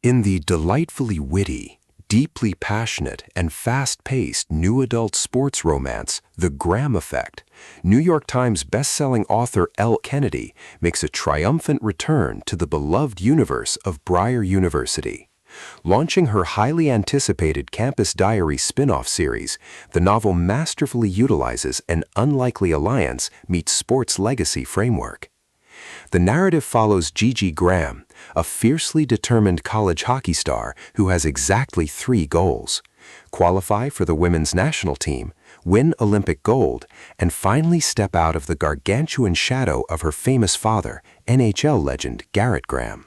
In the delightfully witty, deeply passionate, and fast-paced new adult sports romance, The Graham Effect, New York Times best-selling author Elle Kennedy makes a triumphant return to the beloved universe of Briar University. Launching her highly anticipated Campus Diary spin-off series, the novel masterfully utilizes an unlikely alliance meets sports legacy framework. The narrative follows Gigi Graham, a fiercely determined college hockey star who has exactly 3 goals: qualify for the women's national team, win Olympic gold, and finally step out of the gargantuan shadow of her famous father, NHL legend Garrett Graham.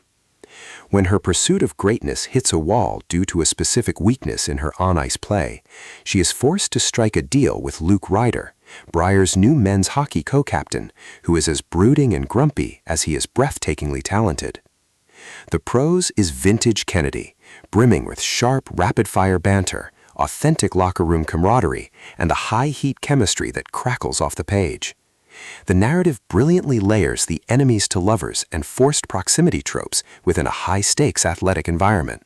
When her pursuit of greatness hits a wall due to a specific weakness in her on-ice play, she is forced to strike a deal with Ryder, Briar's new men's hockey co-captain, who is as brooding and grumpy as he is breathtakingly talented. The prose is vintage Kennedy, brimming with sharp, rapid-fire banter, authentic locker room camaraderie, and the high-heat chemistry that crackles off the page. The narrative brilliantly layers the enemies to lovers and forced proximity tropes within a high-stakes athletic environment.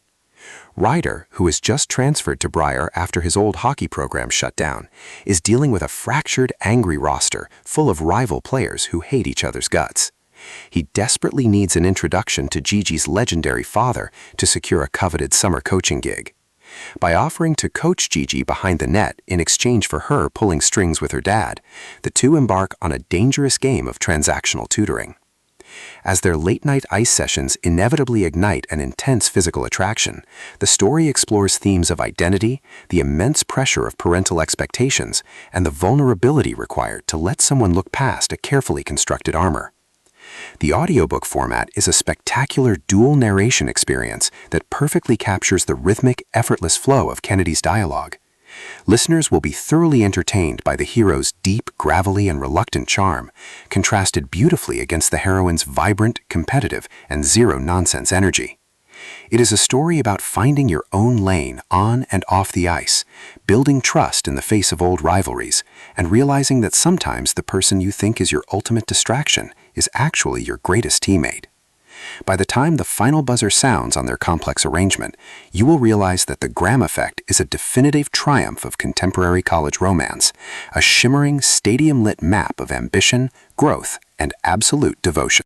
Ryder, who is just transferred to Briar after his old hockey program shut down, is dealing with a fractured, angry roster full of rival players who hate each other's guts. He desperately needs an introduction to Gigi's legendary father to secure a coveted summer coaching gig. By offering to coach Gigi behind the net in exchange for her pulling strings with her dad, the two embark on a dangerous game of transactional tutoring. As their late-night ice sessions inevitably ignite an intense physical attraction, the story explores themes of identity, the immense pressure of parental expectations, and the vulnerability required to let someone look past a carefully constructed armor. The audiobook format is a spectacular dual narration experience that perfectly captures the rhythmic, effortless flow of Kennedy's dialogue. Listeners will be thoroughly entertained by the hero's deep, gravelly, and reluctant charm, contrasted beautifully against the heroine's vibrant, competitive, and zero-nonsense energy. It is a story about finding your own lane on and off the ice, building trust in the face of old rivalries, and realizing that sometimes the person you think is your ultimate distraction is actually your greatest teammate. By the time the final buzzer sounds on their complex arrangement, you will realize that The Graham Effect is a definitive triumph of contemporary college romance, a shimmering, stadium-lit map of ambition, growth, and absolute devotion.